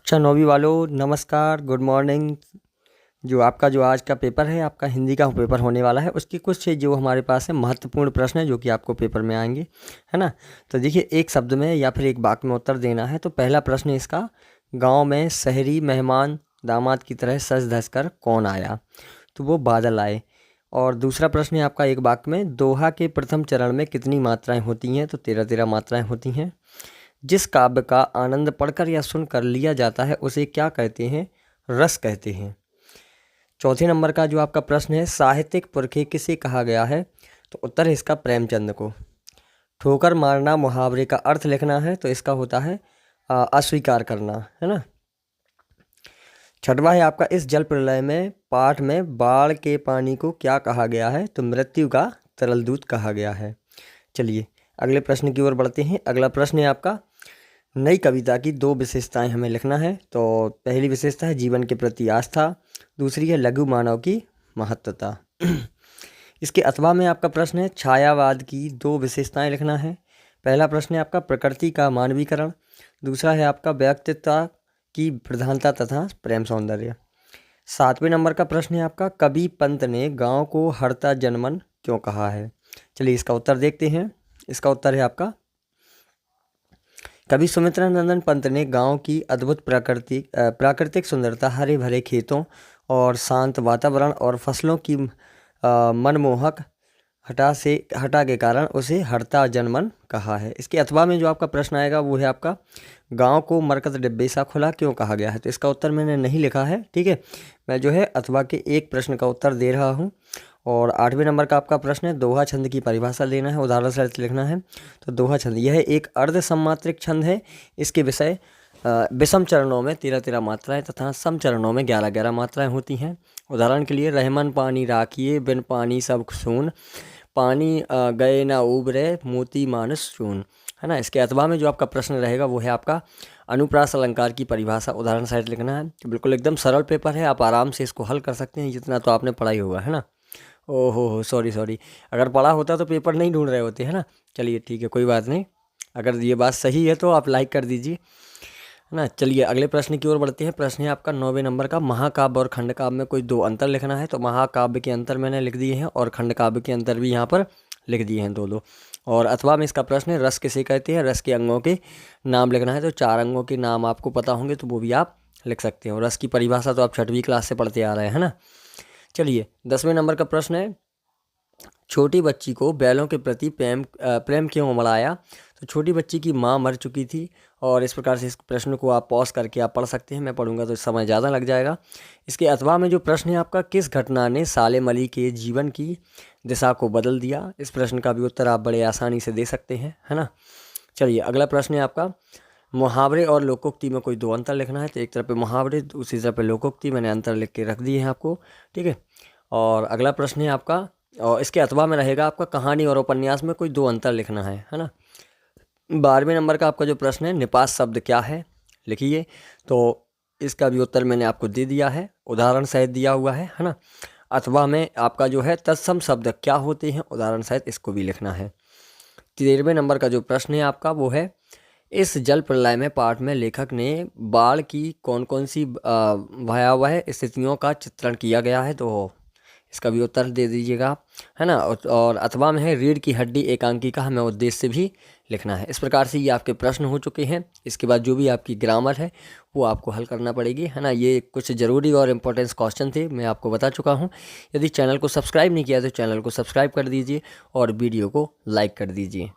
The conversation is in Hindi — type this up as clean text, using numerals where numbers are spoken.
कक्षा 9वीं वालों नमस्कार, गुड मॉर्निंग। जो आज का पेपर है, आपका हिंदी का पेपर होने वाला है, उसकी कुछ जो हमारे पास है महत्वपूर्ण प्रश्न है जो कि आपको पेपर में आएंगे, है ना। तो देखिए, एक शब्द में या फिर एक वाक्य में उत्तर देना है। तो पहला प्रश्न है इसका, गांव में शहरी मेहमान दामाद की तरह सज धज कर कौन आया? तो वो बादल आए। और दूसरा प्रश्न है आपका, एक वाक्य में दोहा के प्रथम चरण में कितनी मात्राएं होती हैं? तो 13 मात्राएं होती हैं। जिस काव्य का आनंद पढ़कर या सुनकर लिया जाता है उसे क्या कहते हैं? रस कहते हैं। चौथे नंबर का जो आपका प्रश्न है, साहित्यिक पुरखे किसे कहा गया है? तो उत्तर है इसका प्रेमचंद को। ठोकर मारना मुहावरे का अर्थ लिखना है, तो इसका होता है अस्वीकार करना, है ना। छठवां है आपका, इस जल प्रलय में पाठ में बाढ़ के पानी को क्या कहा गया है? तो मृत्यु का तरल दूत कहा गया है। चलिए अगले प्रश्न की ओर बढ़ते हैं। अगला प्रश्न है आपका, नई कविता की 2 विशेषताएं हमें लिखना है। तो पहली विशेषता है जीवन के प्रति आस्था, दूसरी है लघु मानव की महत्वता। इसके अथवा में आपका प्रश्न है, छायावाद की 2 विशेषताएं लिखना है। पहला प्रश्न है आपका, प्रकृति का मानवीकरण, दूसरा है आपका व्यक्तित्व की प्रधानता तथा प्रेम सौंदर्य। 7वें नंबर का प्रश्न है आपका, कवि पंत ने गांव को हरता जनमन क्यों कहा है? चलिए इसका उत्तर देखते हैं। इसका उत्तर है आपका, कवि सुमित्रानंदन पंत ने गांव की अद्भुत प्राकृतिक सुंदरता, हरे भरे खेतों और शांत वातावरण और फसलों की मनमोहक हटा के कारण उसे हरता जनमन कहा है। इसके अथवा में जो आपका प्रश्न आएगा वो है आपका, गांव को मरकत डिब्बे सा खुला क्यों कहा गया है? तो इसका उत्तर मैंने नहीं लिखा है, ठीक है। मैं जो है अथवा के एक प्रश्न का उत्तर दे रहा हूँ। और 8वें नंबर का आपका प्रश्न है, दोहा छंद की परिभाषा देना है, उदाहरण सहित लिखना है। तो दोहा छंद यह एक अर्ध सम्मात्रिक छंद है। इसके विषय विषम चरणों में 13 मात्राएं तथा सम चरणों में 11 मात्राएं होती हैं। उदाहरण के लिए, रहमन पानी राखिए, बिन पानी सब सून, पानी गए ना उबरे, मोती मानस चून, है ना। इसके अथवा में जो आपका प्रश्न रहेगा वो है आपका, अनुप्रास अलंकार की परिभाषा, उदाहरण सहित लिखना है। तो बिल्कुल एकदम सरल पेपर है, आप आराम से इसको हल कर सकते हैं, जितना तो आपने पढ़ाई होगा, है ना। ओहो सॉरी, अगर पढ़ा होता तो पेपर नहीं ढूंढ रहे होते, है ना। चलिए ठीक है, कोई बात नहीं। अगर ये बात सही है तो आप लाइक कर दीजिए, है ना। चलिए अगले प्रश्न की ओर बढ़ते हैं। प्रश्न है आपका 9वें नंबर का, महाकाव्य और खंडकाव्य में कोई 2 अंतर लिखना है। तो महाकाव्य के अंतर मैंने लिख दिए हैं और खंडकाव्य के अंतर भी यहाँ पर लिख दिए हैं 2-2। और अथवा में इसका प्रश्न है, रस किसे कहते हैं? रस के अंगों के नाम लिखना है। तो 4 अंगों के नाम आपको पता होंगे तो वो भी आप लिख सकते हो। रस की परिभाषा तो आप 6वीं क्लास से पढ़ते आ रहे हैं, है ना। चलिए 10वें नंबर का प्रश्न है, छोटी बच्ची को बैलों के प्रति प्रेम क्यों उमड़ाया? तो छोटी बच्ची की माँ मर चुकी थी। और इस प्रकार से इस प्रश्न को आप पॉज करके आप पढ़ सकते हैं, मैं पढ़ूंगा तो समय ज़्यादा लग जाएगा। इसके अथवा में जो प्रश्न है आपका, किस घटना ने सालेम अली के जीवन की दिशा को बदल दिया? इस प्रश्न का भी उत्तर आप बड़े आसानी से दे सकते हैं, है ना। चलिए अगला प्रश्न है आपका, मुहावरे और लोकोक्ति में कोई 2 अंतर लिखना है। तो एक तरफ पे मुहावरे, दूसरी तरफ पे लोकोक्ति, मैंने अंतर लिख के रख दिए हैं आपको, ठीक है। और अगला प्रश्न है आपका, और इसके अथवा में रहेगा आपका, कहानी और उपन्यास में कोई 2 अंतर लिखना है ना। 12वें नंबर का आपका जो प्रश्न है, निपात शब्द क्या है? लिखिए। तो इसका भी उत्तर मैंने आपको दे दिया है, उदाहरण सहित दिया हुआ है ना। अथवा में आपका जो है, तत्सम शब्द क्या होते हैं? उदाहरण सहित इसको भी लिखना है। 13वें नंबर का जो प्रश्न है आपका वो है, इस जल प्रलय में पाठ में लेखक ने बाढ़ की कौन कौन सी भयावह स्थितियों का चित्रण किया गया है? तो इसका भी उत्तर दे दीजिएगा आप, है ना। और अथवा में है, रीढ़ की हड्डी एकांकी का हमें उद्देश्य भी लिखना है। इस प्रकार से ये आपके प्रश्न हो चुके हैं। इसके बाद जो भी आपकी ग्रामर है वो आपको हल करना पड़ेगी, है ना। ये कुछ ज़रूरी और इम्पोर्टेंस क्वेश्चन थे, मैं आपको बता चुका हूँ। यदि चैनल को सब्सक्राइब नहीं किया तो चैनल को सब्सक्राइब कर दीजिए और वीडियो को लाइक कर दीजिए।